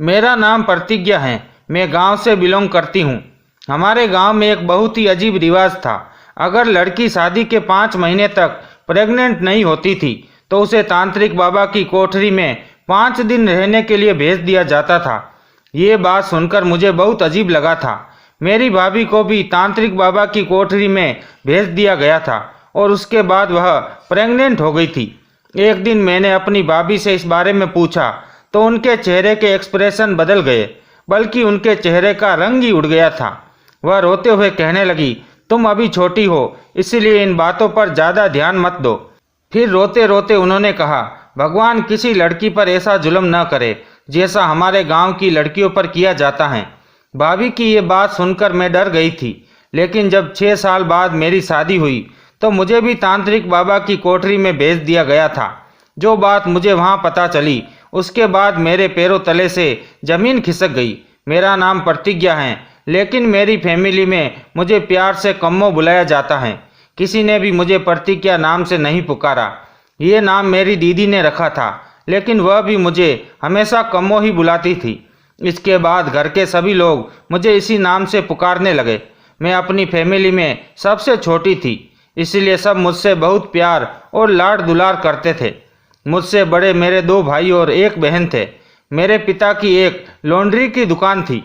मेरा नाम प्रतिज्ञा है। मैं गांव से बिलोंग करती हूँ। हमारे गांव में एक बहुत ही अजीब रिवाज था। अगर लड़की शादी के 5 महीने तक प्रेग्नेंट नहीं होती थी तो उसे तांत्रिक बाबा की कोठरी में 5 दिन रहने के लिए भेज दिया जाता था। ये बात सुनकर मुझे बहुत अजीब लगा था। मेरी भाभी को भी तांत्रिक बाबा की कोठरी में भेज दिया गया था और उसके बाद वह प्रेग्नेंट हो गई थी। एक दिन मैंने अपनी भाभी से इस बारे में पूछा तो उनके चेहरे के एक्सप्रेशन बदल गए, बल्कि उनके चेहरे का रंग ही उड़ गया था। वह रोते हुए कहने लगी, तुम अभी छोटी हो, इसलिए इन बातों पर ज़्यादा ध्यान मत दो। फिर रोते रोते उन्होंने कहा, भगवान किसी लड़की पर ऐसा जुल्म न करे जैसा हमारे गांव की लड़कियों पर किया जाता है। भाभी की ये बात सुनकर मैं डर गई थी, लेकिन जब 6 साल बाद मेरी शादी हुई तो मुझे भी तांत्रिक बाबा की कोठरी में भेज दिया गया था। जो बात मुझे वहाँ पता चली, उसके बाद मेरे पैरों तले से जमीन खिसक गई। मेरा नाम प्रतिज्ञा है, लेकिन मेरी फैमिली में मुझे प्यार से कम्मो बुलाया जाता है। किसी ने भी मुझे प्रतिज्ञा नाम से नहीं पुकारा। ये नाम मेरी दीदी ने रखा था, लेकिन वह भी मुझे हमेशा कम्मो ही बुलाती थी। इसके बाद घर के सभी लोग मुझे इसी नाम से पुकारने लगे। मैं अपनी फैमिली में सबसे छोटी थी, इसलिए सब मुझसे बहुत प्यार और लाड दुलार करते थे। मुझसे बड़े मेरे 2 भाई और 1 बहन थे। मेरे पिता की एक लॉन्ड्री की दुकान थी।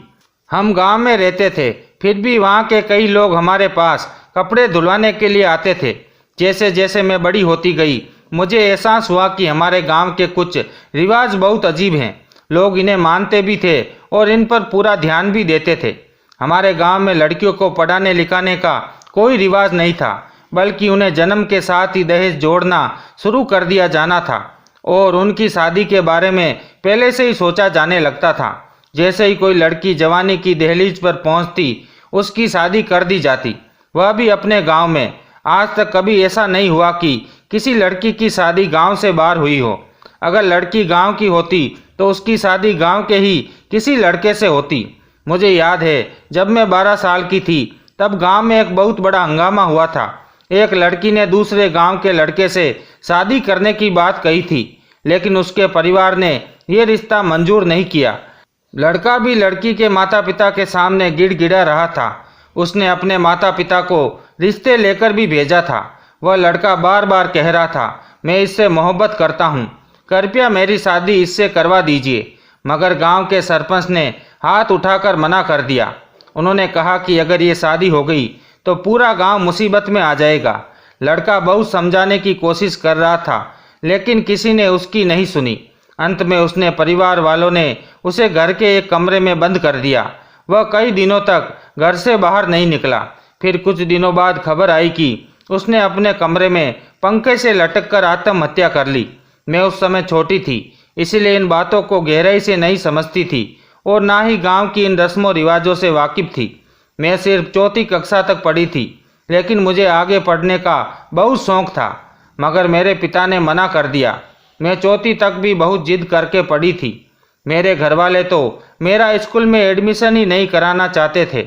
हम गांव में रहते थे, फिर भी वहाँ के कई लोग हमारे पास कपड़े धुलवाने के लिए आते थे। जैसे जैसे मैं बड़ी होती गई, मुझे एहसास हुआ कि हमारे गांव के कुछ रिवाज बहुत अजीब हैं। लोग इन्हें मानते भी थे और इन पर पूरा ध्यान भी देते थे। हमारे गांव में लड़कियों को पढ़ाने लिखाने का कोई रिवाज नहीं था, बल्कि उन्हें जन्म के साथ ही दहेज जोड़ना शुरू कर दिया जाना था और उनकी शादी के बारे में पहले से ही सोचा जाने लगता था। जैसे ही कोई लड़की जवानी की दहलीज पर पहुंचती, उसकी शादी कर दी जाती, वह भी अपने गांव में। आज तक कभी ऐसा नहीं हुआ कि किसी लड़की की शादी गांव से बाहर हुई हो। अगर लड़की गांव की होती तो उसकी शादी गांव के ही किसी लड़के से होती। मुझे याद है, जब मैं 12 साल की थी तब गांव में एक बहुत बड़ा हंगामा हुआ था। एक लड़की ने दूसरे गांव के लड़के से शादी करने की बात कही थी, लेकिन उसके परिवार ने यह रिश्ता मंजूर नहीं किया। लड़का भी लड़की के माता पिता के सामने गिड़गिड़ा रहा था। उसने अपने माता पिता को रिश्ते लेकर भी भेजा था। वह लड़का बार बार कह रहा था, मैं इससे मोहब्बत करता हूँ, कृपया मेरी शादी इससे करवा दीजिए। मगर गांव के सरपंच ने हाथ उठाकर मना कर दिया। उन्होंने कहा कि अगर ये शादी हो गई तो पूरा गांव मुसीबत में आ जाएगा। लड़का बहुत समझाने की कोशिश कर रहा था, लेकिन किसी ने उसकी नहीं सुनी। अंत में उसने परिवार वालों ने उसे घर के एक कमरे में बंद कर दिया। वह कई दिनों तक घर से बाहर नहीं निकला। फिर कुछ दिनों बाद खबर आई कि उसने अपने कमरे में पंखे से लटक कर आत्महत्या कर ली। मैं उस समय छोटी थी, इसलिए इन बातों को गहराई से नहीं समझती थी और ना ही गांव की इन रस्मों रिवाजों से वाकिफ थी। मैं सिर्फ 4वीं कक्षा तक पढ़ी थी, लेकिन मुझे आगे पढ़ने का बहुत शौक था, मगर मेरे पिता ने मना कर दिया। मैं 4वीं तक भी बहुत जिद करके पढ़ी थी। मेरे घर वाले तो मेरा स्कूल में एडमिशन ही नहीं कराना चाहते थे।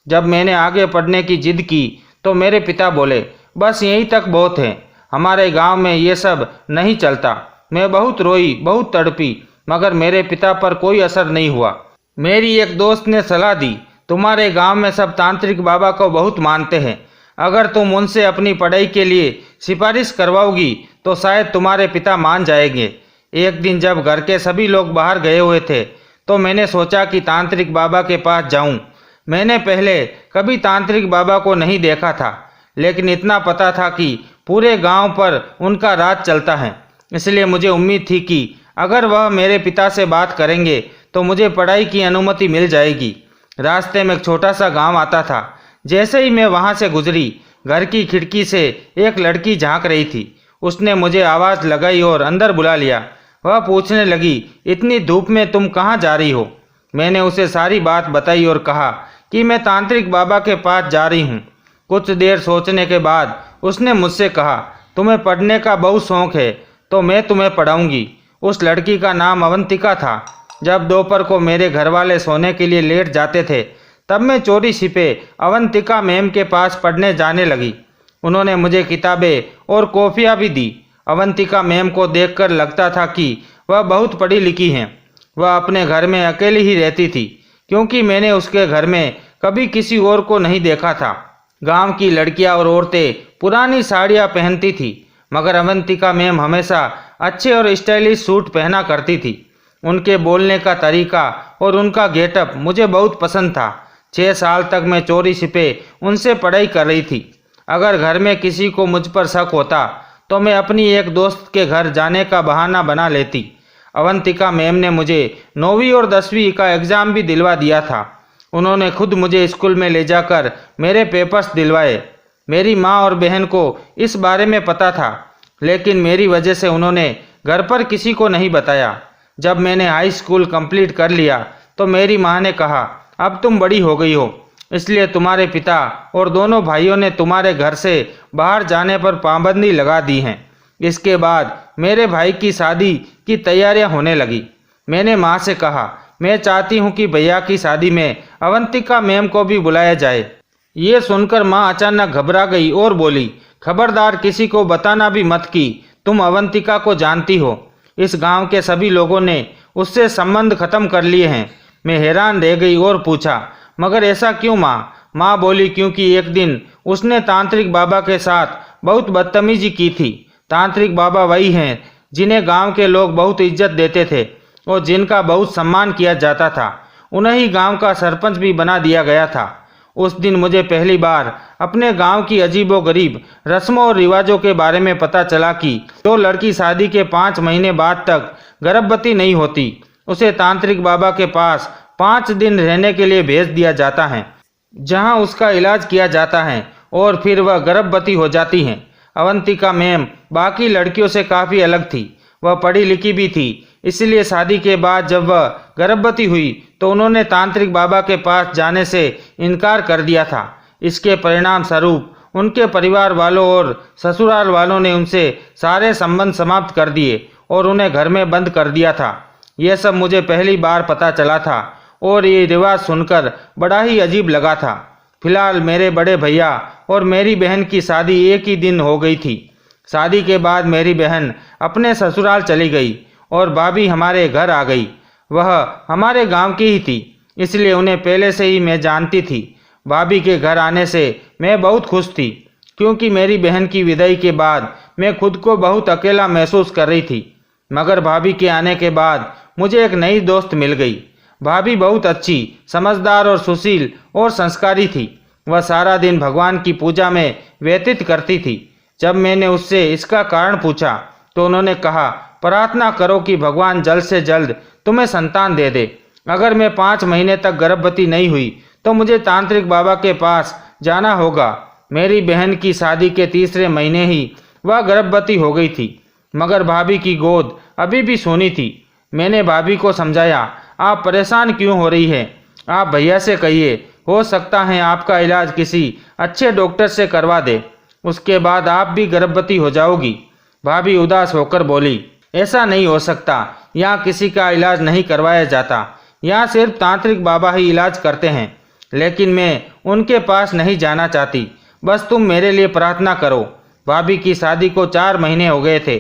जब मैंने आगे पढ़ने की जिद की तो मेरे पिता बोले, बस यहीं तक बहुत है, हमारे गांव में ये सब नहीं चलता। मैं बहुत रोई, बहुत तड़पी, मगर मेरे पिता पर कोई असर नहीं हुआ। मेरी एक दोस्त ने सलाह दी, तुम्हारे गांव में सब तांत्रिक बाबा को बहुत मानते हैं। अगर तुम उनसे अपनी पढ़ाई के लिए सिफारिश करवाओगी तो शायद तुम्हारे पिता मान जाएंगे। एक दिन जब घर के सभी लोग बाहर गए हुए थे तो मैंने सोचा कि तांत्रिक बाबा के पास जाऊं। मैंने पहले कभी तांत्रिक बाबा को नहीं देखा था, लेकिन इतना पता था कि पूरे गांव पर उनका राज चलता है। इसलिए मुझे उम्मीद थी कि अगर वह मेरे पिता से बात करेंगे तो मुझे पढ़ाई की अनुमति मिल जाएगी। रास्ते में एक छोटा सा गांव आता था। जैसे ही मैं वहां से गुजरी, घर की खिड़की से एक लड़की झांक रही थी। उसने मुझे आवाज़ लगाई और अंदर बुला लिया। वह पूछने लगी, इतनी धूप में तुम कहाँ जा रही हो? मैंने उसे सारी बात बताई और कहा कि मैं तांत्रिक बाबा के पास जा रही हूँ। कुछ देर सोचने के बाद उसने मुझसे कहा, तुम्हें पढ़ने का बहुत शौक है तो मैं तुम्हें पढ़ाऊंगी। उस लड़की का नाम अवंतिका था। जब दोपहर को मेरे घर वाले सोने के लिए लेट जाते थे, तब मैं चोरी छिपे अवंतिका मैम के पास पढ़ने जाने लगी। उन्होंने मुझे किताबें और कॉफ़ियाँ भी दी। अवंतिका मैम को देखकर लगता था कि वह बहुत पढ़ी लिखी हैं। वह अपने घर में अकेली ही रहती थी, क्योंकि मैंने उसके घर में कभी किसी और को नहीं देखा था। गांव की लड़कियां और औरतें पुरानी साड़ियां पहनती थी, मगर अवंतिका मैम हमेशा अच्छे और स्टाइलिश सूट पहना करती थी। उनके बोलने का तरीका और उनका गेटअप मुझे बहुत पसंद था। 6 साल तक मैं चोरी छिपे उनसे पढ़ाई कर रही थी। अगर घर में किसी को मुझ पर शक होता तो मैं अपनी एक दोस्त के घर जाने का बहाना बना लेती। अवंतिका मैम ने मुझे 9वीं और 10वीं का एग्ज़ाम भी दिलवा दिया था। उन्होंने खुद मुझे स्कूल में ले जाकर मेरे पेपर्स दिलवाए। मेरी माँ और बहन को इस बारे में पता था, लेकिन मेरी वजह से उन्होंने घर पर किसी को नहीं बताया। जब मैंने हाई स्कूल कंप्लीट कर लिया तो मेरी माँ ने कहा, अब तुम बड़ी हो गई हो, इसलिए तुम्हारे पिता और दोनों भाइयों ने तुम्हारे घर से बाहर जाने पर पाबंदी लगा दी है। इसके बाद मेरे भाई की शादी की तैयारियां होने लगी। मैंने माँ से कहा, मैं चाहती हूँ कि भैया की शादी में अवंतिका मैम को भी बुलाया जाए। ये सुनकर माँ अचानक घबरा गई और बोली, खबरदार किसी को बताना भी मत कि तुम अवंतिका को जानती हो। इस गांव के सभी लोगों ने उससे संबंध खत्म कर लिए हैं। मैं हैरान रह गई और पूछा, मगर ऐसा क्यों माँ? माँ बोली, क्योंकि एक दिन उसने तांत्रिक बाबा के साथ बहुत बदतमीजी की थी। तांत्रिक बाबा वही हैं जिन्हें गांव के लोग बहुत इज्जत देते थे और जिनका बहुत सम्मान किया जाता था। उन्हें ही गांव का सरपंच भी बना दिया गया था। उस दिन मुझे पहली बार अपने गांव की अजीबोगरीब रस्मों और रिवाजों के बारे में पता चला कि जो लड़की शादी के 5 महीने बाद तक गर्भवती नहीं होती, उसे तांत्रिक बाबा के पास 5 दिन रहने के लिए भेज दिया जाता है, जहां उसका इलाज किया जाता है और फिर वह गर्भवती हो जाती हैं। अवंतिका मैम बाकी लड़कियों से काफ़ी अलग थी। वह पढ़ी लिखी भी थी, इसलिए शादी के बाद जब वह गर्भवती हुई तो उन्होंने तांत्रिक बाबा के पास जाने से इनकार कर दिया था। इसके परिणाम स्वरूप उनके परिवार वालों और ससुराल वालों ने उनसे सारे संबंध समाप्त कर दिए और उन्हें घर में बंद कर दिया था। यह सब मुझे पहली बार पता चला था और ये रिवाज सुनकर बड़ा ही अजीब लगा था। फिलहाल मेरे बड़े भैया और मेरी बहन की शादी एक ही दिन हो गई थी। शादी के बाद मेरी बहन अपने ससुराल चली गई और भाभी हमारे घर आ गई। वह हमारे गांव की ही थी, इसलिए उन्हें पहले से ही मैं जानती थी। भाभी के घर आने से मैं बहुत खुश थी, क्योंकि मेरी बहन की विदाई के बाद मैं खुद को बहुत अकेला महसूस कर रही थी। मगर भाभी के आने के बाद मुझे एक नई दोस्त मिल गई। भाभी बहुत अच्छी, समझदार और सुशील और संस्कारी थी। वह सारा दिन भगवान की पूजा में व्यतीत करती थी। जब मैंने उससे इसका कारण पूछा तो उन्होंने कहा, प्रार्थना करो कि भगवान जल्द से जल्द तुम्हें संतान दे दे। अगर मैं 5 महीने तक गर्भवती नहीं हुई तो मुझे तांत्रिक बाबा के पास जाना होगा। मेरी बहन की शादी के 3रे महीने ही वह गर्भवती हो गई थी, मगर भाभी की गोद अभी भी सूनी थी। मैंने भाभी को समझाया, आप परेशान क्यों हो रही है? आप भैया से कहिए, हो सकता है आपका इलाज किसी अच्छे डॉक्टर से करवा दे, उसके बाद आप भी गर्भवती हो जाओगी। भाभी उदास होकर बोली, ऐसा नहीं हो सकता, यहाँ किसी का इलाज नहीं करवाया जाता, यहाँ सिर्फ तांत्रिक बाबा ही इलाज करते हैं। लेकिन मैं उनके पास नहीं जाना चाहती, बस तुम मेरे लिए प्रार्थना करो। भाभी की शादी को 4 महीने हो गए थे।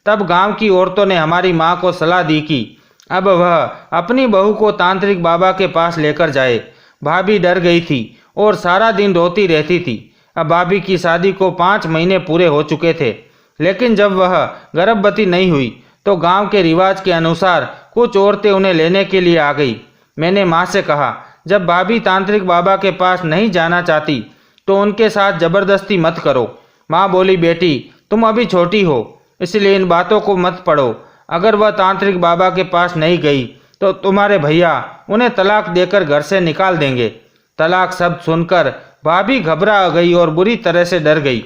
तब गांव की औरतों ने हमारी माँ को सलाह दी कि अब वह अपनी बहू को तांत्रिक बाबा के पास लेकर जाए। भाभी डर गई थी और सारा दिन रोती रहती थी। अब भाभी की शादी को 5 महीने पूरे हो चुके थे, लेकिन जब वह गर्भवती नहीं हुई तो गांव के रिवाज के अनुसार कुछ औरतें उन्हें लेने के लिए आ गई। मैंने माँ से कहा, जब भाभी तांत्रिक बाबा के पास नहीं जाना चाहती तो उनके साथ जबरदस्ती मत करो। माँ बोली, बेटी तुम अभी छोटी हो, इसलिए इन बातों को मत पढ़ो। अगर वह तांत्रिक बाबा के पास नहीं गई तो तुम्हारे भैया उन्हें तलाक देकर घर से निकाल देंगे। तलाक शब्द सुनकर भाभी घबरा गई और बुरी तरह से डर गई।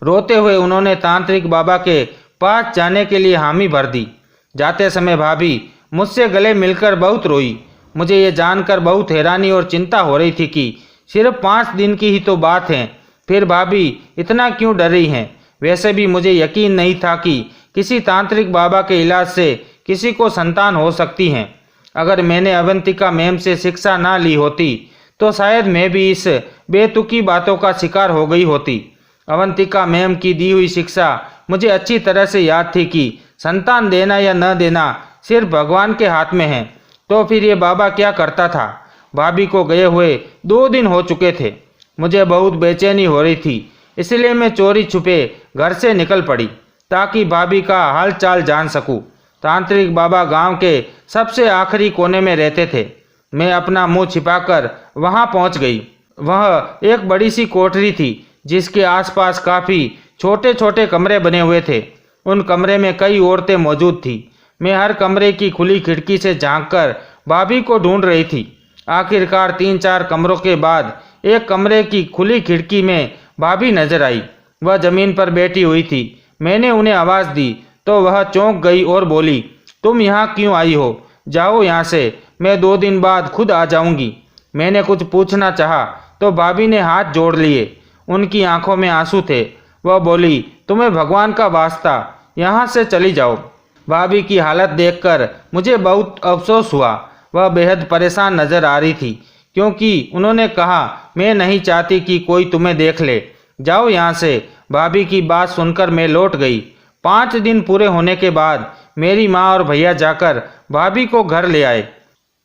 रोते हुए उन्होंने तांत्रिक बाबा के पास जाने के लिए हामी भर दी। जाते समय भाभी मुझसे गले मिलकर बहुत रोई। मुझे ये जानकर बहुत हैरानी और चिंता हो रही थी कि सिर्फ 5 दिन की ही तो बात है, फिर भाभी इतना क्यों डर रही हैं। वैसे भी मुझे यकीन नहीं था कि किसी तांत्रिक बाबा के इलाज से किसी को संतान हो सकती है। अगर मैंने अवंतिका मैम से शिक्षा ना ली होती तो शायद मैं भी इस बेतुकी बातों का शिकार हो गई होती। अवंतिका मैम की दी हुई शिक्षा मुझे अच्छी तरह से याद थी कि संतान देना या न देना सिर्फ भगवान के हाथ में है। तो फिर ये बाबा क्या करता था? भाभी को गए हुए 2 दिन हो चुके थे। मुझे बहुत बेचैनी हो रही थी, इसलिए मैं चोरी छुपे घर से निकल पड़ी ताकि भाभी का हाल चाल जान सकूं। तांत्रिक बाबा गांव के सबसे आखिरी कोने में रहते थे। मैं अपना मुंह छिपाकर वहां पहुंच गई। वह एक बड़ी सी कोठरी थी जिसके आसपास काफ़ी छोटे छोटे कमरे बने हुए थे। उन कमरे में कई औरतें मौजूद थी। मैं हर कमरे की खुली खिड़की से झांककर भाभी को ढूंढ रही थी। आखिरकार 3-4 कमरों के बाद एक कमरे की खुली खिड़की में भाभी नजर आई। वह जमीन पर बैठी हुई थी। मैंने उन्हें आवाज़ दी तो वह चौंक गई और बोली, तुम यहाँ क्यों आई हो? जाओ यहाँ से, मैं 2 दिन बाद खुद आ जाऊंगी। मैंने कुछ पूछना चाहा तो भाभी ने हाथ जोड़ लिए। उनकी आंखों में आंसू थे। वह बोली, तुम्हें भगवान का वास्ता, यहाँ से चली जाओ। भाभी की हालत देखकर मुझे बहुत अफसोस हुआ। वह बेहद परेशान नजर आ रही थी क्योंकि उन्होंने कहा, मैं नहीं चाहती कि कोई तुम्हें देख ले, जाओ यहाँ से। भाभी की बात सुनकर मैं लौट गई। 5 दिन पूरे होने के बाद मेरी माँ और भैया जाकर भाभी को घर ले आए।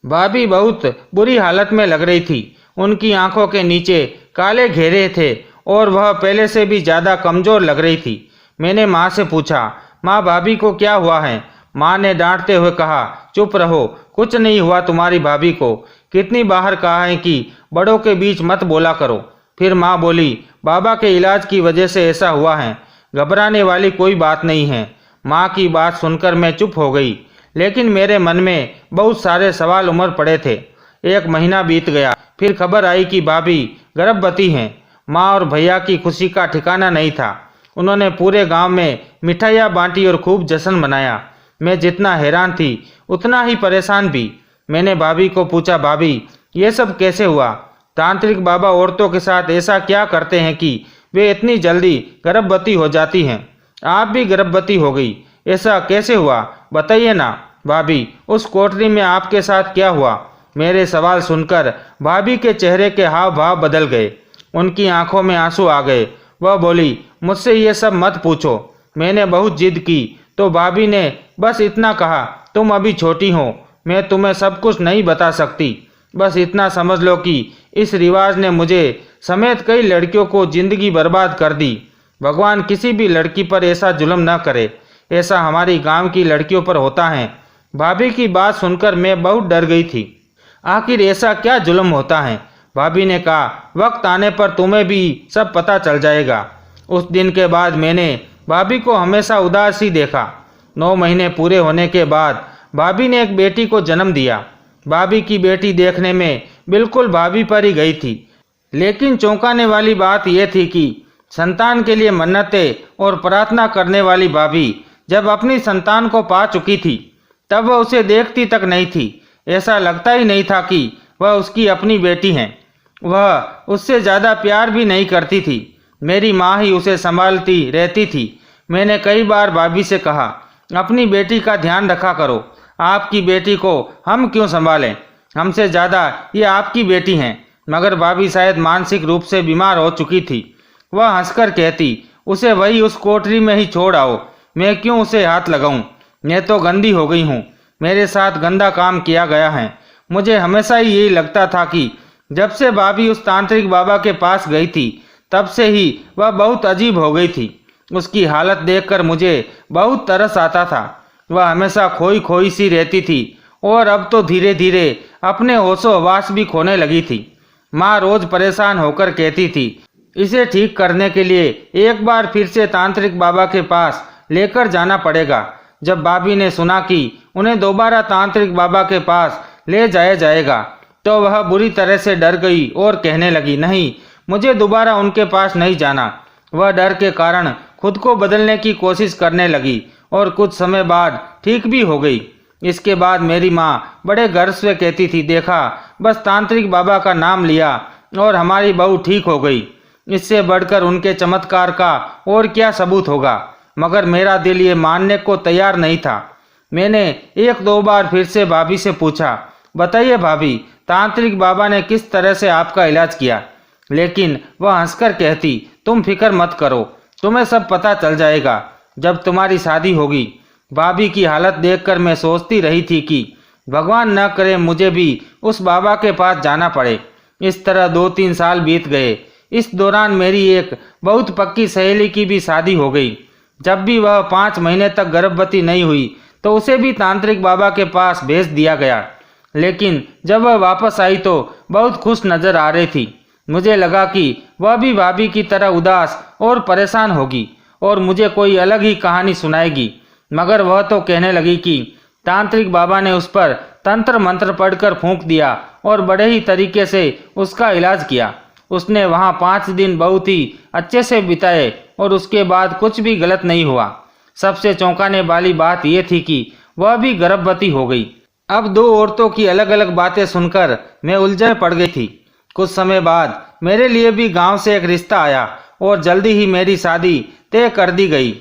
भाभी बहुत बुरी हालत में लग रही थी। उनकी आंखों के नीचे काले घेरे थे और वह पहले से भी ज़्यादा कमज़ोर लग रही थी। मैंने माँ से पूछा, माँ भाभी को क्या हुआ है? माँ ने डांटते हुए कहा, चुप रहो, कुछ नहीं हुआ तुम्हारी भाभी को। कितनी बार कहा है कि बड़ों के बीच मत बोला करो। फिर माँ बोली, बाबा के इलाज की वजह से ऐसा हुआ है, घबराने वाली कोई बात नहीं है। माँ की बात सुनकर मैं चुप हो गई, लेकिन मेरे मन में बहुत सारे सवाल उमड़ पड़े थे। 1 महीना बीत गया, फिर खबर आई कि भाभी गर्भवती हैं। माँ और भैया की खुशी का ठिकाना नहीं था। उन्होंने पूरे गांव में मिठाइयाँ बांटी और खूब जश्न मनाया। मैं जितना हैरान थी उतना ही परेशान भी। मैंने भाभी को पूछा, भाभी ये सब कैसे हुआ? तांत्रिक बाबा औरतों के साथ ऐसा क्या करते हैं कि वे इतनी जल्दी गर्भवती हो जाती हैं? आप भी गर्भवती हो गई, ऐसा कैसे हुआ? बताइए ना भाभी, उस कोठरी में आपके साथ क्या हुआ? मेरे सवाल सुनकर भाभी के चेहरे के हाव भाव बदल गए। उनकी आंखों में आंसू आ गए। वह बोली, मुझसे ये सब मत पूछो। मैंने बहुत जिद की तो भाभी ने बस इतना कहा, तुम अभी छोटी हो, मैं तुम्हें सब कुछ नहीं बता सकती। बस इतना समझ लो कि इस रिवाज ने मुझे समेत कई लड़कियों को जिंदगी बर्बाद कर दी। भगवान किसी भी लड़की पर ऐसा जुल्म न करे। ऐसा हमारी गांव की लड़कियों पर होता है। भाभी की बात सुनकर मैं बहुत डर गई थी। आखिर ऐसा क्या जुल्म होता है? भाभी ने कहा, वक्त आने पर तुम्हें भी सब पता चल जाएगा। उस दिन के बाद मैंने भाभी को हमेशा उदास ही देखा। 9 महीने पूरे होने के बाद भाभी ने एक बेटी को जन्म दिया। भाभी की बेटी देखने में बिल्कुल भाभी पर ही गई थी, लेकिन चौंकाने वाली बात यह थी कि संतान के लिए मन्नतें और प्रार्थना करने वाली भाभी जब अपनी संतान को पा चुकी थी तब वह उसे देखती तक नहीं थी। ऐसा लगता ही नहीं था कि वह उसकी अपनी बेटी है। वह उससे ज़्यादा प्यार भी नहीं करती थी। मेरी माँ ही उसे संभालती रहती थी। मैंने कई बार भाभी से कहा, अपनी बेटी का ध्यान रखा करो। आपकी बेटी को हम क्यों संभालें? हमसे ज़्यादा ये आपकी बेटी हैं। मगर भाभी शायद मानसिक रूप से बीमार हो चुकी थी। वह हंसकर कहती, उसे वही उस कोठरी में ही छोड़ आओ। मैं क्यों उसे हाथ लगाऊं? मैं तो गंदी हो गई हूँ। मेरे साथ गंदा काम किया गया है। मुझे हमेशा ही यही लगता था कि जब से भाभी उस तांत्रिक बाबा के पास गई थी तब से ही वह बहुत अजीब हो गई थी। उसकी हालत देखकर मुझे बहुत तरस आता था। वह हमेशा खोई खोई सी रहती थी और अब तो धीरे धीरे अपने होशो हवास भी खोने लगी थी। माँ रोज परेशान होकर कहती थी, इसे ठीक करने के लिए एक बार फिर से तांत्रिक बाबा के पास लेकर जाना पड़ेगा। जब भाभी ने सुना कि उन्हें दोबारा तांत्रिक बाबा के पास ले जाया जाएगा तो वह बुरी तरह से डर गई और कहने लगी, नहीं, मुझे दोबारा उनके पास नहीं जाना। वह डर के कारण खुद को बदलने की कोशिश करने लगी और कुछ समय बाद ठीक भी हो गई। इसके बाद मेरी माँ बड़े गर्व से कहती थी, देखा, बस तांत्रिक बाबा का नाम लिया और हमारी बहू ठीक हो गई। इससे बढ़कर उनके चमत्कार का और क्या सबूत होगा? मगर मेरा दिल ये मानने को तैयार नहीं था। मैंने 1-2 बार फिर से भाभी से पूछा, बताइए भाभी, तांत्रिक बाबा ने किस तरह से आपका इलाज किया? लेकिन वह हंसकर कहती, तुम फिक्र मत करो, तुम्हें सब पता चल जाएगा जब तुम्हारी शादी होगी। भाभी की हालत देखकर मैं सोचती रही थी कि भगवान न करे मुझे भी उस बाबा के पास जाना पड़े। इस तरह 2-3 साल बीत गए। इस दौरान मेरी एक बहुत पक्की सहेली की भी शादी हो गई। जब भी वह 5 महीने तक गर्भवती नहीं हुई तो उसे भी तांत्रिक बाबा के पास भेज दिया गया। लेकिन जब वह वापस आई तो बहुत खुश नजर आ रही थी। मुझे लगा कि वह भी भाभी की तरह उदास और परेशान होगी और मुझे कोई अलग ही कहानी सुनाएगी। मगर वह तो कहने लगी कि तांत्रिक बाबा ने उस पर तंत्र मंत्र पढ़कर फूंक दिया और बड़े ही तरीके से उसका इलाज किया। उसने वहाँ 5 दिन बहुत ही अच्छे से बिताए और उसके बाद कुछ भी गलत नहीं हुआ। सबसे चौंकाने वाली बात यह थी कि वह भी गर्भवती हो गई। अब 2 औरतों की अलग अलग बातें सुनकर मैं उलझन पड़ गई थी। कुछ समय बाद मेरे लिए भी गांव से एक रिश्ता आया और जल्दी ही मेरी शादी तय कर दी गई।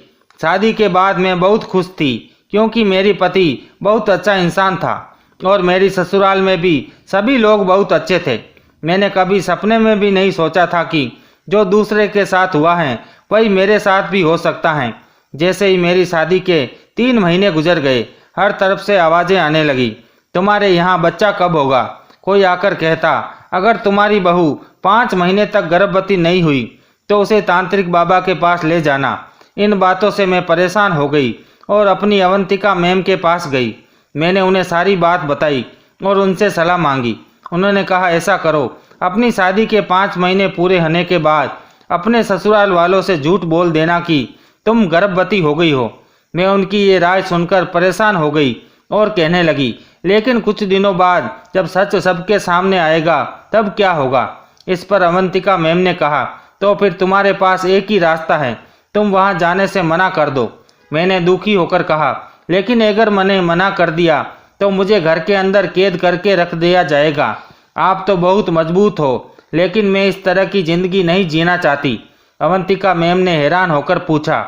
शादी के बाद मैं बहुत खुश थी क्योंकि मेरी पति बहुत अच्छा इंसान था और मेरी ससुराल में भी सभी लोग बहुत अच्छे थे। मैंने कभी सपने में भी नहीं सोचा था कि जो दूसरे के साथ हुआ है वही मेरे साथ भी हो सकता है। जैसे ही मेरी शादी के 3 महीने गुजर गए, हर तरफ से आवाज़ें आने लगी, तुम्हारे यहाँ बच्चा कब होगा? कोई आकर कहता, अगर तुम्हारी बहू 5 महीने तक गर्भवती नहीं हुई तो उसे तांत्रिक बाबा के पास ले जाना। इन बातों से मैं परेशान हो गई और अपनी अवंतिका मैम के पास गई। मैंने उन्हें सारी बात बताई और उनसे सलाह मांगी। उन्होंने कहा, ऐसा करो, अपनी शादी के 5 महीने पूरे होने के बाद अपने ससुराल वालों से झूठ बोल देना कि तुम गर्भवती हो गई हो। मैं उनकी ये राय सुनकर परेशान हो गई और कहने लगी, लेकिन कुछ दिनों बाद जब सच सबके सामने आएगा तब क्या होगा? इस पर अवंतिका मैम ने कहा, तो फिर तुम्हारे पास एक ही रास्ता है, तुम वहां जाने से मना कर दो। मैंने दुखी होकर कहा, लेकिन अगर मैंने मना कर दिया तो मुझे घर के अंदर कैद करके रख दिया जाएगा। आप तो बहुत मजबूत हो, लेकिन मैं इस तरह की जिंदगी नहीं जीना चाहती। अवंतिका मैम ने हैरान होकर पूछा,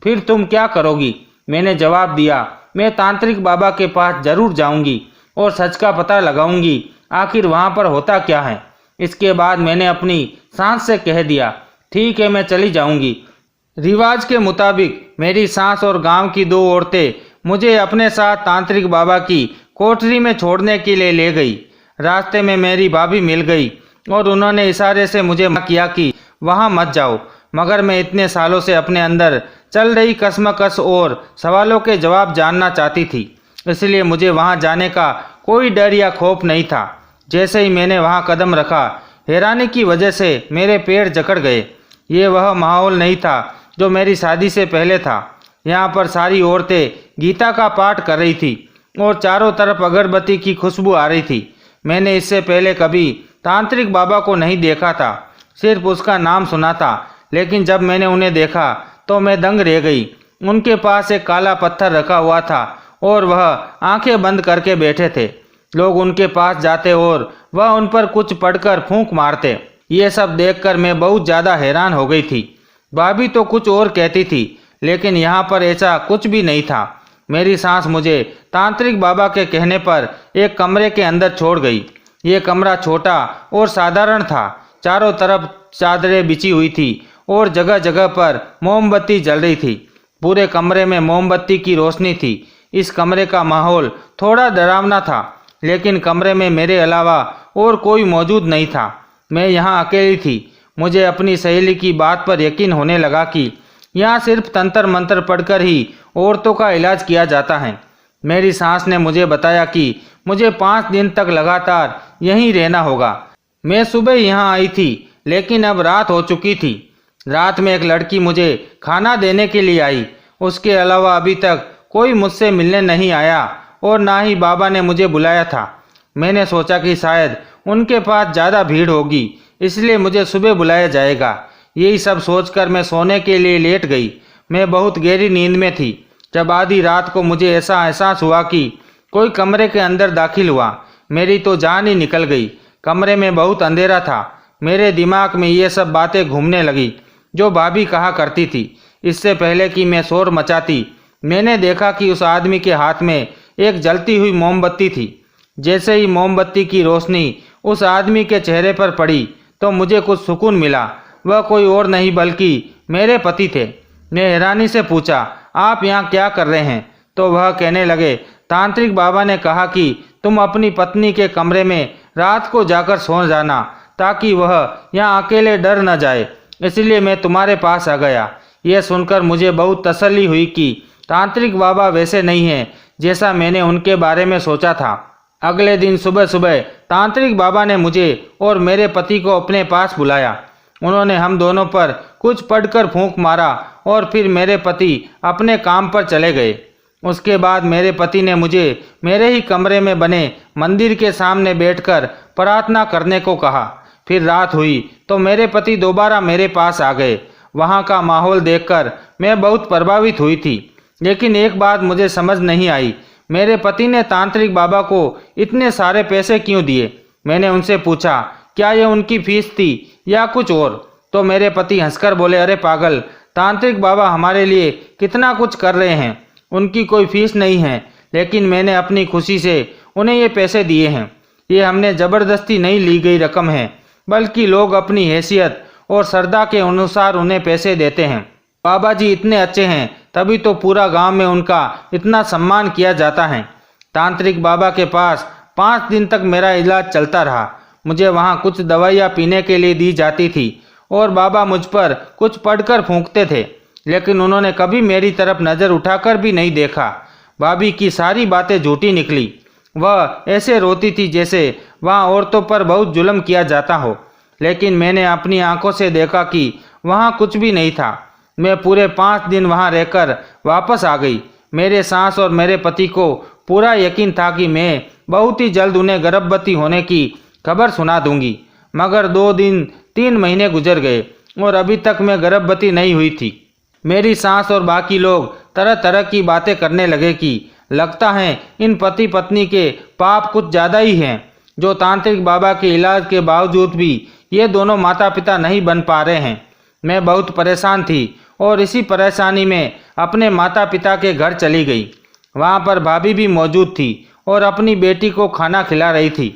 फिर तुम क्या करोगी? मैंने जवाब दिया, मैं तांत्रिक बाबा के पास जरूर जाऊंगी और सच का पता लगाऊंगी, आखिर वहां पर होता क्या है। इसके बाद मैंने अपनी सांस से कह दिया, ठीक है, मैं चली जाऊंगी। रिवाज के मुताबिक मेरी सास और गांव की 2 औरतें मुझे अपने साथ तांत्रिक बाबा की कोठरी में छोड़ने के लिए ले गई। रास्ते में मेरी भाभी मिल गई और उन्होंने इशारे से मुझे मना किया कि वहां मत जाओ। मगर मैं इतने सालों से अपने अंदर चल रही कश्मकश और सवालों के जवाब जानना चाहती थी, इसलिए मुझे वहां जाने का कोई डर या खौफ नहीं था। जैसे ही मैंने वहां कदम रखा, हैरानी की वजह से मेरे पैर जकड़ गए। ये वह माहौल नहीं था जो मेरी शादी से पहले था। यहाँ पर सारी औरतें गीता का पाठ कर रही थी और चारों तरफ अगरबत्ती की खुशबू आ रही थी। मैंने इससे पहले कभी तांत्रिक बाबा को नहीं देखा था, सिर्फ उसका नाम सुना था, लेकिन जब मैंने उन्हें देखा तो मैं दंग रह गई। उनके पास एक काला पत्थर रखा हुआ था और वह आंखें बंद करके बैठे थे। लोग उनके पास जाते और वह उन पर कुछ पढ़कर फूंक मारते। ये सब देखकर मैं बहुत ज़्यादा हैरान हो गई थी। भाभी तो कुछ और कहती थी, लेकिन यहाँ पर ऐसा कुछ भी नहीं था। मेरी सास मुझे तांत्रिक बाबा के कहने पर एक कमरे के अंदर छोड़ गई। ये कमरा छोटा और साधारण था। चारों तरफ चादरें बिछी हुई थी और जगह जगह पर मोमबत्ती जल रही थी। पूरे कमरे में मोमबत्ती की रोशनी थी। इस कमरे का माहौल थोड़ा डरावना था, लेकिन कमरे में मेरे अलावा और कोई मौजूद नहीं था। मैं यहाँ अकेली थी। मुझे अपनी सहेली की बात पर यकीन होने लगा कि यहाँ सिर्फ तंत्र मंत्र पढ़कर ही औरतों का इलाज किया जाता है। मेरी सास ने मुझे बताया कि मुझे 5 दिन तक लगातार यहीं रहना होगा। मैं सुबह यहाँ आई थी, लेकिन अब रात हो चुकी थी। रात में एक लड़की मुझे खाना देने के लिए आई। उसके अलावा अभी तक कोई मुझसे मिलने नहीं आया और ना ही बाबा ने मुझे बुलाया था। मैंने सोचा कि शायद उनके पास ज़्यादा भीड़ होगी, इसलिए मुझे सुबह बुलाया जाएगा। यही सब सोचकर मैं सोने के लिए लेट गई। मैं बहुत गहरी नींद में थी जब आधी रात को मुझे ऐसा एहसास हुआ कि कोई कमरे के अंदर दाखिल हुआ। मेरी तो जान ही निकल गई। कमरे में बहुत अंधेरा था। मेरे दिमाग में ये सब बातें घूमने लगी जो भाभी कहा करती थी। इससे पहले कि मैं शोर मचाती, मैंने देखा कि उस आदमी के हाथ में एक जलती हुई मोमबत्ती थी। जैसे ही मोमबत्ती की रोशनी उस आदमी के चेहरे पर पड़ी तो मुझे कुछ सुकून मिला। वह कोई और नहीं बल्कि मेरे पति थे। मैं हैरानी से पूछा, आप यहाँ क्या कर रहे हैं? तो वह कहने लगे, तांत्रिक बाबा ने कहा कि तुम अपनी पत्नी के कमरे में रात को जाकर सो जाना, ताकि वह यहाँ अकेले डर न जाए। इसलिए मैं तुम्हारे पास आ गया। यह सुनकर मुझे बहुत तसल्ली हुई कि तांत्रिक बाबा वैसे नहीं हैं जैसा मैंने उनके बारे में सोचा था। अगले दिन सुबह सुबह तांत्रिक बाबा ने मुझे और मेरे पति को अपने पास बुलाया। उन्होंने हम दोनों पर कुछ पढ़कर फूंक मारा और फिर मेरे पति अपने काम पर चले गए। उसके बाद मेरे पति ने मुझे मेरे ही कमरे में बने मंदिर के सामने बैठकर प्रार्थना करने को कहा। फिर रात हुई तो मेरे पति दोबारा मेरे पास आ गए। वहाँ का माहौल देखकर मैं बहुत प्रभावित हुई थी, लेकिन एक बात मुझे समझ नहीं आई, मेरे पति ने तांत्रिक बाबा को इतने सारे पैसे क्यों दिए। मैंने उनसे पूछा, क्या यह उनकी फीस थी या कुछ और? तो मेरे पति हंसकर बोले, अरे पागल, तांत्रिक बाबा हमारे लिए कितना कुछ कर रहे हैं, उनकी कोई फीस नहीं है, लेकिन मैंने अपनी खुशी से उन्हें ये पैसे दिए हैं। ये हमने ज़बरदस्ती नहीं ली गई रकम है, बल्कि लोग अपनी हैसियत और श्रद्धा के अनुसार उन्हें पैसे देते हैं। बाबा जी इतने अच्छे हैं, तभी तो पूरा गांव में उनका इतना सम्मान किया जाता है। तांत्रिक बाबा के पास 5 दिन तक मेरा इलाज चलता रहा। मुझे वहाँ कुछ दवाइयाँ पीने के लिए दी जाती थी और बाबा मुझ पर कुछ पढ़कर फूंकते थे, लेकिन उन्होंने कभी मेरी तरफ नज़र उठाकर भी नहीं देखा। भाभी की सारी बातें झूठी निकली। वह ऐसे रोती थी जैसे वहाँ औरतों पर बहुत जुल्म किया जाता हो, लेकिन मैंने अपनी आंखों से देखा कि वहाँ कुछ भी नहीं था। मैं पूरे 5 दिन वहाँ रहकर वापस आ गई। मेरे सास और मेरे पति को पूरा यकीन था कि मैं बहुत ही जल्द उन्हें गर्भवती होने की खबर सुना दूंगी, मगर 2 दिन 3 महीने गुजर गए और अभी तक मैं गर्भवती नहीं हुई थी। मेरी सास और बाकी लोग तरह तरह की बातें करने लगे कि लगता है इन पति पत्नी के पाप कुछ ज़्यादा ही हैं, जो तांत्रिक बाबा के इलाज के बावजूद भी ये दोनों माता पिता नहीं बन पा रहे हैं। मैं बहुत परेशान थी और इसी परेशानी में अपने माता पिता के घर चली गई। वहाँ पर भाभी भी मौजूद थी और अपनी बेटी को खाना खिला रही थी।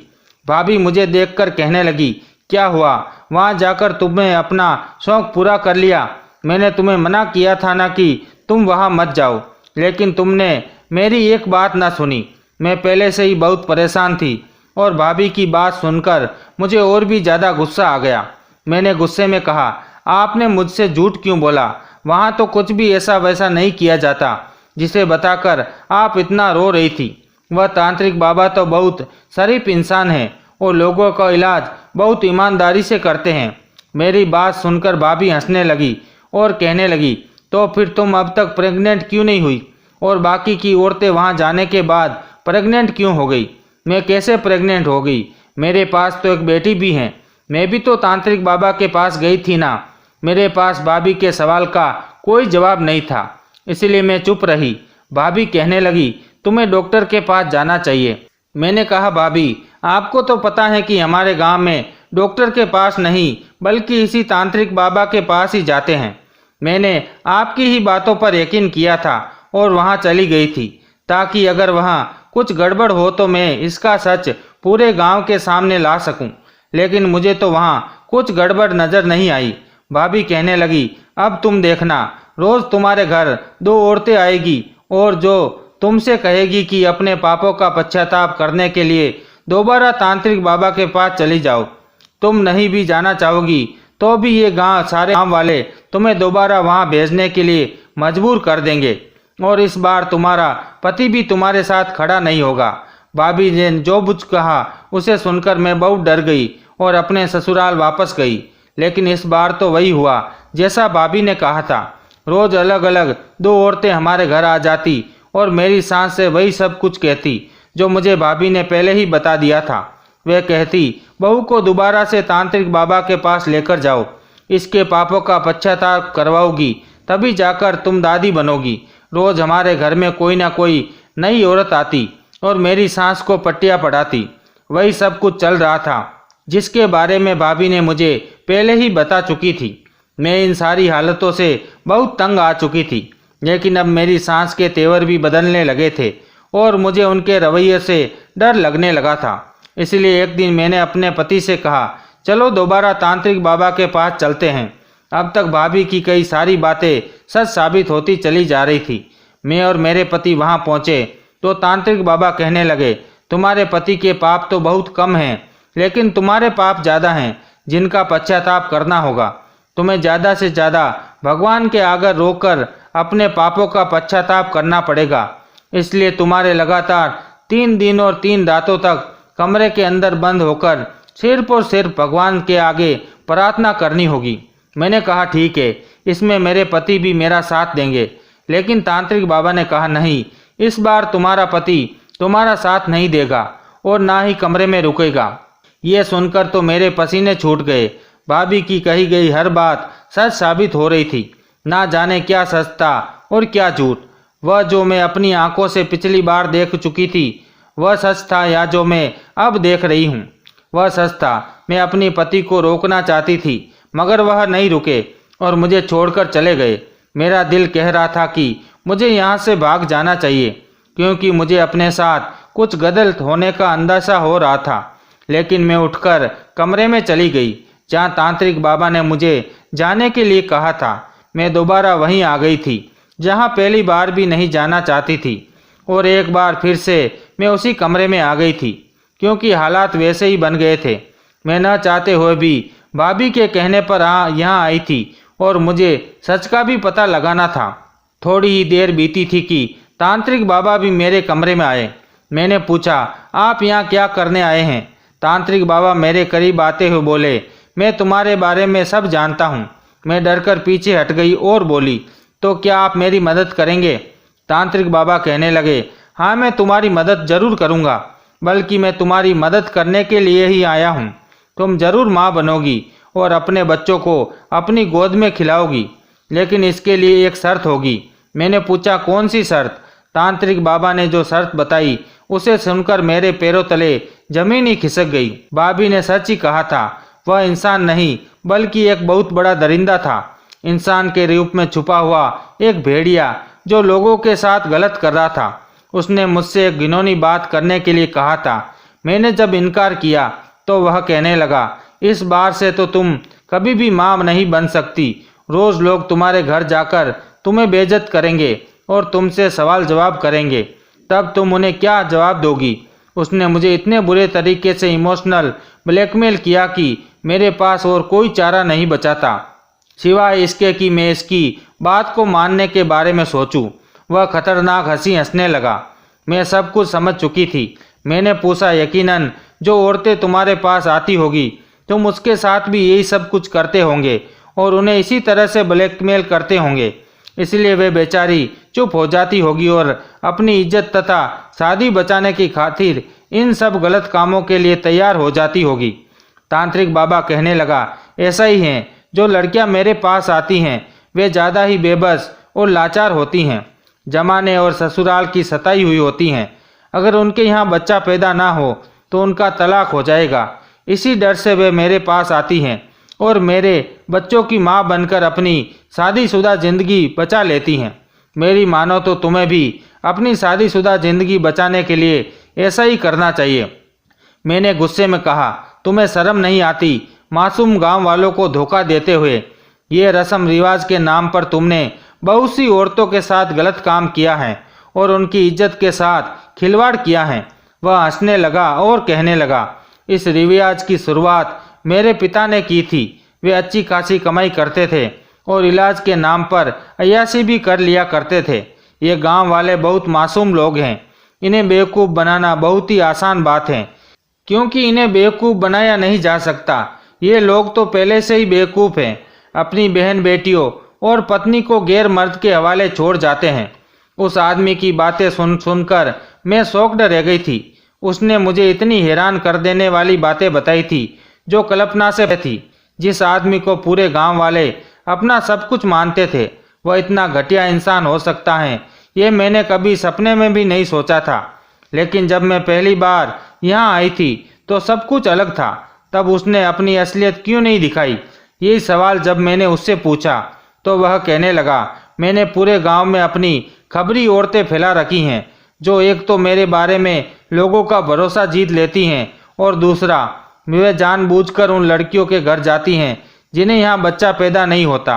भाभी मुझे देखकर कहने लगी, क्या हुआ, वहाँ जाकर तुमने अपना शौक़ पूरा कर लिया? मैंने तुम्हें मना किया था ना कि तुम वहाँ मत जाओ, लेकिन तुमने मेरी एक बात ना सुनी। मैं पहले से ही बहुत परेशान थी और भाभी की बात सुनकर मुझे और भी ज़्यादा गुस्सा आ गया। मैंने गुस्से में कहा, आपने मुझसे झूठ क्यों बोला? वहाँ तो कुछ भी ऐसा वैसा नहीं किया जाता जिसे बताकर आप इतना रो रही थी। वह तांत्रिक बाबा तो बहुत शरीफ इंसान है और लोगों का इलाज बहुत ईमानदारी से करते हैं। मेरी बात सुनकर भाभी हंसने लगी और कहने लगी, तो फिर तुम अब तक प्रेग्नेंट क्यों नहीं हुई और बाकी की औरतें वहाँ जाने के बाद प्रेग्नेंट क्यों हो गई? मैं कैसे प्रेग्नेंट हो गई? मेरे पास तो एक बेटी भी है। मैं भी तो तांत्रिक बाबा के पास गई थी ना। मेरे पास भाभी के सवाल का कोई जवाब नहीं था, इसलिए मैं चुप रही। भाभी कहने लगी, तुम्हें डॉक्टर के पास जाना चाहिए। मैंने कहा, भाभी आपको तो पता है कि हमारे गांव में डॉक्टर के पास नहीं बल्कि इसी तांत्रिक बाबा के पास ही जाते हैं। मैंने आपकी ही बातों पर यकीन किया था और वहां चली गई थी, ताकि अगर वहां कुछ गड़बड़ हो तो मैं इसका सच पूरे गांव के सामने ला सकूं। लेकिन मुझे तो वहां कुछ गड़बड़ नज़र नहीं आई। भाभी कहने लगी, अब तुम देखना, रोज़ तुम्हारे घर 2 औरतें आएगी और जो तुमसे कहेगी कि अपने पापों का पश्चाताप करने के लिए दोबारा तांत्रिक बाबा के पास चली जाओ। तुम नहीं भी जाना चाहोगी तो भी ये सारे गांव वाले तुम्हें दोबारा वहां भेजने के लिए मजबूर कर देंगे और इस बार तुम्हारा पति भी तुम्हारे साथ खड़ा नहीं होगा। भाभी ने जो कुछ कहा उसे सुनकर मैं बहुत डर गई और अपने ससुराल वापस गई। लेकिन इस बार तो वही हुआ जैसा भाभी ने कहा था। रोज़ अलग अलग 2 औरतें हमारे घर आ जाती और मेरी सास से वही सब कुछ कहती जो मुझे भाभी ने पहले ही बता दिया था। वह कहती, बहू को दोबारा से तांत्रिक बाबा के पास लेकर जाओ, इसके पापों का पश्चाताप करवाओगी, तभी जाकर तुम दादी बनोगी। रोज़ हमारे घर में कोई ना कोई नई औरत आती और मेरी सास को पट्टियाँ पढ़ाती। वही सब कुछ चल रहा था जिसके बारे में भाभी ने मुझे पहले ही बता चुकी थी। मैं इन सारी हालतों से बहुत तंग आ चुकी थी, लेकिन अब मेरी सास के तेवर भी बदलने लगे थे और मुझे उनके रवैये से डर लगने लगा था। इसलिए एक दिन मैंने अपने पति से कहा, चलो दोबारा तांत्रिक बाबा के पास चलते हैं। अब तक भाभी की कई सारी बातें सच साबित होती चली जा रही थी। मैं और मेरे पति वहां पहुंचे तो तांत्रिक बाबा कहने लगे, तुम्हारे पति के पाप तो बहुत कम हैं, लेकिन तुम्हारे पाप ज़्यादा हैं जिनका पश्चाताप करना होगा। तुम्हें ज़्यादा से ज़्यादा भगवान के आगे रोकर अपने पापों का पश्चाताप करना पड़ेगा। इसलिए तुम्हारे लगातार 3 दिन और 3 रातों तक कमरे के अंदर बंद होकर सिर्फ और सिर्फ भगवान के आगे प्रार्थना करनी होगी। मैंने कहा ठीक है, इसमें मेरे पति भी मेरा साथ देंगे। लेकिन तांत्रिक बाबा ने कहा नहीं, इस बार तुम्हारा पति तुम्हारा साथ नहीं देगा और ना ही कमरे में रुकेगा। ये सुनकर तो मेरे पसीने छूट गए। भाभी की कही गई हर बात सच साबित हो रही थी। ना जाने क्या सच था और क्या झूठ। वह जो मैं अपनी आंखों से पिछली बार देख चुकी थी वह सच था, या जो मैं अब देख रही हूँ वह सच था। मैं अपने पति को रोकना चाहती थी, मगर वह नहीं रुके और मुझे छोड़कर चले गए। मेरा दिल कह रहा था कि मुझे यहाँ से भाग जाना चाहिए, क्योंकि मुझे अपने साथ कुछ गलत होने का अंदाजा हो रहा था। लेकिन मैं उठकर कमरे में चली गई जहाँ तांत्रिक बाबा ने मुझे जाने के लिए कहा था। मैं दोबारा वहीं आ गई थी जहाँ पहली बार भी नहीं जाना चाहती थी, और एक बार फिर से मैं उसी कमरे में आ गई थी, क्योंकि हालात वैसे ही बन गए थे। मैं न चाहते हुए भी भाभी के कहने पर यहाँ आई थी और मुझे सच का भी पता लगाना था। थोड़ी ही देर बीती थी कि तांत्रिक बाबा भी मेरे कमरे में आए। मैंने पूछा, आप यहाँ क्या करने आए हैं? तांत्रिक बाबा मेरे करीब आते हुए बोले, मैं तुम्हारे बारे में सब जानता हूँ। मैं डरकर पीछे हट गई और बोली, तो क्या आप मेरी मदद करेंगे? तांत्रिक बाबा कहने लगे, हाँ मैं तुम्हारी मदद जरूर करूँगा, बल्कि मैं तुम्हारी मदद करने के लिए ही आया हूँ। तुम जरूर माँ बनोगी और अपने बच्चों को अपनी गोद में खिलाओगी, लेकिन इसके लिए एक शर्त होगी। मैंने पूछा, कौन सी शर्त? तांत्रिक बाबा ने जो शर्त बताई उसे सुनकर मेरे पैरों तले जमीन ही खिसक गई। भाभी ने सच ही कहा था। वह इंसान नहीं बल्कि एक बहुत बड़ा दरिंदा था, इंसान के रूप में छुपा हुआ एक भेड़िया जो लोगों के साथ गलत कर रहा था। उसने मुझसे एक घिनौनी बात करने के लिए कहा था। मैंने जब इनकार किया तो वह कहने लगा, इस बार से तो तुम कभी भी माँ नहीं बन सकती। रोज लोग तुम्हारे घर जाकर तुम्हें बेइज्जत करेंगे और तुमसे सवाल जवाब करेंगे, तब तुम उन्हें क्या जवाब दोगी? उसने मुझे इतने बुरे तरीके से इमोशनल ब्लैकमेल किया कि मेरे पास और कोई चारा नहीं बचा था सिवाय इसके कि मैं इसकी बात को मानने के बारे में सोचूं। वह खतरनाक हंसी हंसने लगा। मैं सब कुछ समझ चुकी थी। मैंने पूछा, यकीनन जो औरतें तुम्हारे पास आती होगी तुम उसके साथ भी यही सब कुछ करते होंगे और उन्हें इसी तरह से ब्लैकमेल करते होंगे, इसलिए वे बेचारी चुप हो जाती होगी और अपनी इज्जत तथा शादी बचाने की खातिर इन सब गलत कामों के लिए तैयार हो जाती होगी। तांत्रिक बाबा कहने लगा, ऐसा ही है। जो लड़कियां मेरे पास आती हैं वे ज़्यादा ही बेबस और लाचार होती हैं, जमाने और ससुराल की सताई हुई होती हैं। अगर उनके यहाँ बच्चा पैदा ना हो तो उनका तलाक हो जाएगा। इसी डर से वे मेरे पास आती हैं और मेरे बच्चों की माँ बनकर अपनी शादीशुदा ज़िंदगी बचा लेती हैं। मेरी मानो तो तुम्हें भी अपनी शादीशुदा ज़िंदगी बचाने के लिए ऐसा ही करना चाहिए। मैंने गुस्से में कहा, तुम्हें शर्म नहीं आती मासूम गांव वालों को धोखा देते हुए? ये रस्म रिवाज के नाम पर तुमने बहुत सी औरतों के साथ गलत काम किया है और उनकी इज्जत के साथ खिलवाड़ किया है। वह हंसने लगा और कहने लगा, इस रिवाज की शुरुआत मेरे पिता ने की थी। वे अच्छी खासी कमाई करते थे और इलाज के नाम पर अय्याशी भी कर लिया करते थे। ये गांव वाले बहुत मासूम लोग हैं। इन्हें बेवकूफ़ बनाना बहुत ही आसान बात है, क्योंकि इन्हें बेवकूफ़ बनाया नहीं जा सकता। ये लोग तो पहले से ही बेवकूफ़ हैं। अपनी बहन बेटियों और पत्नी को गैर मर्द के हवाले छोड़ जाते हैं। उस आदमी की बातें सुनकर मैं शॉक्ड रह गई थी। उसने मुझे इतनी हैरान कर देने वाली बातें बताई थी जो कल्पना से थी। जिस आदमी को पूरे गांव वाले अपना सब कुछ मानते थे, वह इतना घटिया इंसान हो सकता है, ये मैंने कभी सपने में भी नहीं सोचा था। लेकिन जब मैं पहली बार यहाँ आई थी तो सब कुछ अलग था। तब उसने अपनी असलियत क्यों नहीं दिखाई? यही सवाल जब मैंने उससे पूछा तो वह कहने लगा, मैंने पूरे गांव में अपनी खबरी औरतें फैला रखी हैं, जो एक तो मेरे बारे में लोगों का भरोसा जीत लेती हैं और दूसरा वे जानबूझकर उन लड़कियों के घर जाती हैं जिन्हें यहाँ बच्चा पैदा नहीं होता।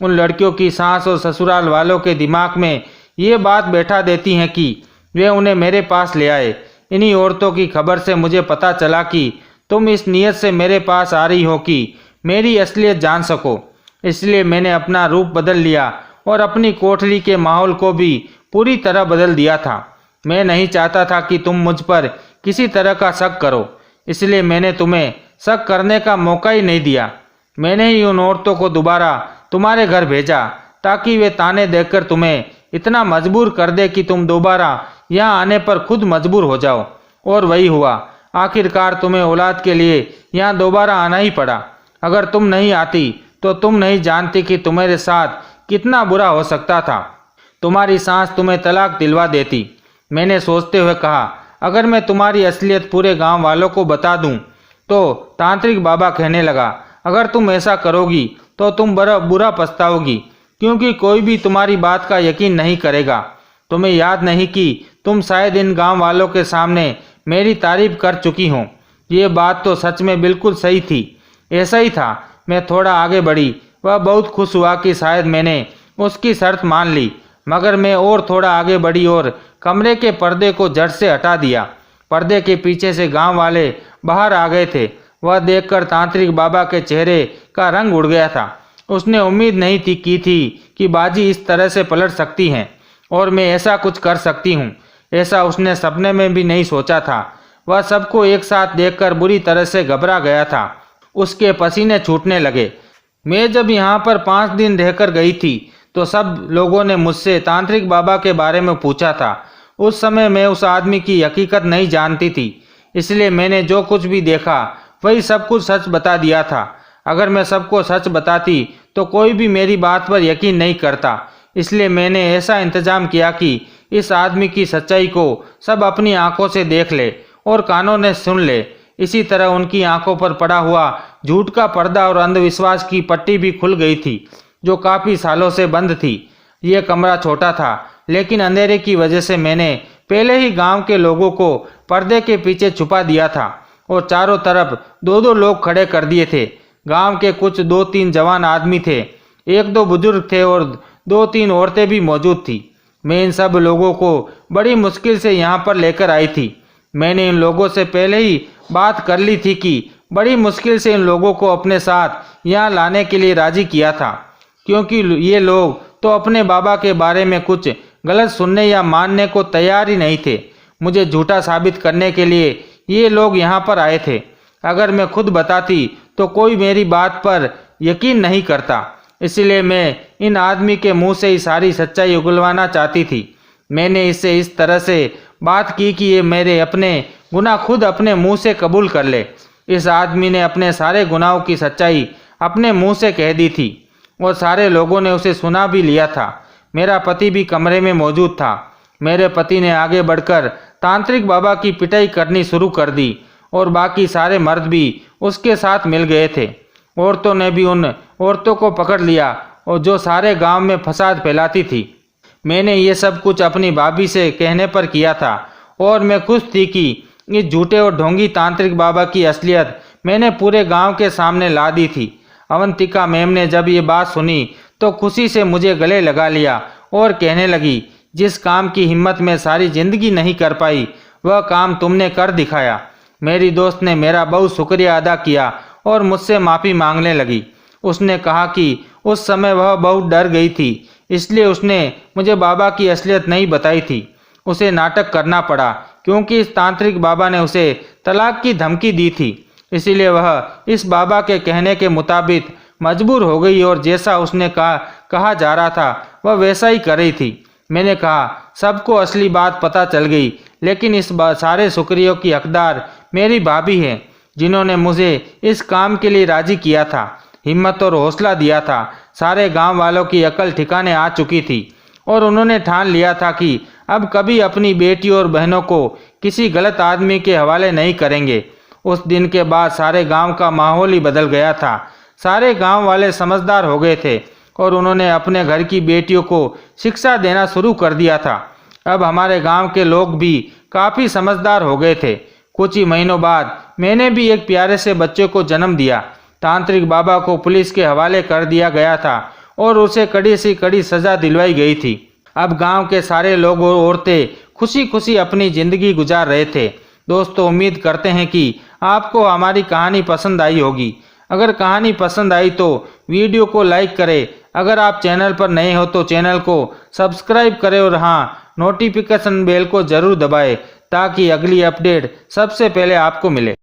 उन लड़कियों की सास और ससुराल वालों के दिमाग में ये बात बैठा देती हैं कि वे उन्हें मेरे पास ले आए। इन्हीं औरतों की खबर से मुझे पता चला कि तुम इस नीयत से मेरे पास आ रही हो कि मेरी असलियत जान सको। इसलिए मैंने अपना रूप बदल लिया और अपनी कोठरी के माहौल को भी पूरी तरह बदल दिया था। मैं नहीं चाहता था कि तुम मुझ पर किसी तरह का शक करो, इसलिए मैंने तुम्हें शक करने का मौका ही नहीं दिया। मैंने ही उन औरतों को दोबारा तुम्हारे घर भेजा ताकि वे ताने देकर तुम्हें इतना मजबूर कर दे कि तुम दोबारा यहाँ आने पर खुद मजबूर हो जाओ। और वही हुआ। आखिरकार तुम्हें औलाद के लिए यहाँ दोबारा आना ही पड़ा। अगर तुम नहीं आती तो तुम नहीं जानती कि तुम्हारे साथ कितना बुरा हो सकता था। तुम्हारी सास तुम्हें तलाक दिलवा देती। मैंने सोचते हुए कहा, अगर मैं तुम्हारी असलियत पूरे गांव वालों को बता दूं, तो तांत्रिक बाबा कहने लगा, अगर तुम ऐसा करोगी तो तुम बुरा पछताओगी, क्योंकि कोई भी तुम्हारी बात का यकीन नहीं करेगा। तुम्हें याद नहीं कि तुम शायद इन गांव वालों के सामने मेरी तारीफ कर चुकी हो। ये बात तो सच में बिल्कुल सही थी। ऐसा ही था। मैं थोड़ा आगे बढ़ी। वह बहुत खुश हुआ कि शायद मैंने उसकी शर्त मान ली, मगर मैं और थोड़ा आगे बढ़ी और कमरे के पर्दे को जड़ से हटा दिया। पर्दे के पीछे से गांव वाले बाहर आ गए थे। वह देखकर तांत्रिक बाबा के चेहरे का रंग उड़ गया था। उसने उम्मीद नहीं की थी कि बाजी इस तरह से पलट सकती है और मैं ऐसा कुछ कर सकती हूँ। ऐसा उसने सपने में भी नहीं सोचा था। वह सबको एक साथ देखकर बुरी तरह से घबरा गया था। उसके पसीने छूटने लगे। मैं जब यहाँ पर 5 दिन रहकर गई थी तो सब लोगों ने मुझसे तांत्रिक बाबा के बारे में पूछा था। उस समय मैं उस आदमी की हकीकत नहीं जानती थी, इसलिए मैंने जो कुछ भी देखा वही सब कुछ सच बता दिया था। अगर मैं सबको सच बताती तो कोई भी मेरी बात पर यकीन नहीं करता, इसलिए मैंने ऐसा इंतजाम किया कि इस आदमी की सच्चाई को सब अपनी आंखों से देख ले और कानों ने सुन ले। इसी तरह उनकी आंखों पर पड़ा हुआ झूठ का पर्दा और अंधविश्वास की पट्टी भी खुल गई थी, जो काफ़ी सालों से बंद थी। ये कमरा छोटा था, लेकिन अंधेरे की वजह से मैंने पहले ही गांव के लोगों को पर्दे के पीछे छुपा दिया था और चारों तरफ 2-2 लोग खड़े कर दिए थे। गांव के कुछ 2-3 जवान आदमी थे, 1-2 बुजुर्ग थे और 2-3 औरतें भी मौजूद थी। मैं इन सब लोगों को बड़ी मुश्किल से यहाँ पर लेकर आई थी। मैंने इन लोगों से पहले ही बात कर ली थी कि बड़ी मुश्किल से इन लोगों को अपने साथ यहाँ लाने के लिए राजी किया था, क्योंकि ये लोग तो अपने बाबा के बारे में कुछ गलत सुनने या मानने को तैयार ही नहीं थे। मुझे झूठा साबित करने के लिए ये लोग यहाँ पर आए थे। अगर मैं खुद बताती तो कोई मेरी बात पर यकीन नहीं करता, इसलिए मैं इन आदमी के मुंह से ही सारी सच्चाई उगलवाना चाहती थी। मैंने इससे इस तरह से बात की कि ये मेरे अपने गुनाह खुद अपने मुंह से कबूल कर ले। इस आदमी ने अपने सारे गुनाहों की सच्चाई अपने मुंह से कह दी थी और सारे लोगों ने उसे सुना भी लिया था। मेरा पति भी कमरे में मौजूद था। मेरे पति ने आगे बढ़कर तांत्रिक बाबा की पिटाई करनी शुरू कर दी और बाकी सारे मर्द भी उसके साथ मिल गए थे। औरतों ने भी उन औरतों को पकड़ लिया और जो सारे गांव में फसाद फैलाती थी। मैंने ये सब कुछ अपनी भाभी से कहने पर किया था और मैं खुश थी कि इस झूठे और ढोंगी तांत्रिक बाबा की असलियत मैंने पूरे गांव के सामने ला दी थी। अवंतिका मैम ने जब ये बात सुनी तो खुशी से मुझे गले लगा लिया और कहने लगी, जिस काम की हिम्मत में सारी जिंदगी नहीं कर पाई वह काम तुमने कर दिखाया। मेरी दोस्त ने मेरा बहुत शुक्रिया अदा किया और मुझसे माफ़ी मांगने लगी। उसने कहा कि उस समय वह बहुत डर गई थी, इसलिए उसने मुझे बाबा की असलियत नहीं बताई थी। उसे नाटक करना पड़ा क्योंकि इस तांत्रिक बाबा ने उसे तलाक की धमकी दी थी। इसीलिए वह इस बाबा के कहने के मुताबिक मजबूर हो गई और जैसा उसने कहा जा रहा था वह वैसा ही कर रही थी। मैंने कहा, सबको असली बात पता चल गई, लेकिन इस सारे शुक्रिया की हकदार मेरी भाभी है, जिन्होंने मुझे इस काम के लिए राजी किया था, हिम्मत और हौसला दिया था। सारे गांव वालों की अकल ठिकाने आ चुकी थी और उन्होंने ठान लिया था कि अब कभी अपनी बेटी और बहनों को किसी गलत आदमी के हवाले नहीं करेंगे। उस दिन के बाद सारे गांव का माहौल ही बदल गया था। सारे गांव वाले समझदार हो गए थे और उन्होंने अपने घर की बेटियों को शिक्षा देना शुरू कर दिया था। अब हमारे गांव के लोग भी काफ़ी समझदार हो गए थे। कुछ ही महीनों बाद मैंने भी एक प्यारे से बच्चे को जन्म दिया। तांत्रिक बाबा को पुलिस के हवाले कर दिया गया था और उसे कड़ी से कड़ी सज़ा दिलवाई गई थी। अब गांव के सारे लोग और औरतें खुशी खुशी अपनी ज़िंदगी गुजार रहे थे। दोस्तों उम्मीद करते हैं कि आपको हमारी कहानी पसंद आई होगी। अगर कहानी पसंद आई तो वीडियो को लाइक करें। अगर आप चैनल पर नए हो तो चैनल को सब्सक्राइब करें और हाँ, नोटिफिकेशन बेल को ज़रूर दबाएं ताकि अगली अपडेट सबसे पहले आपको मिले।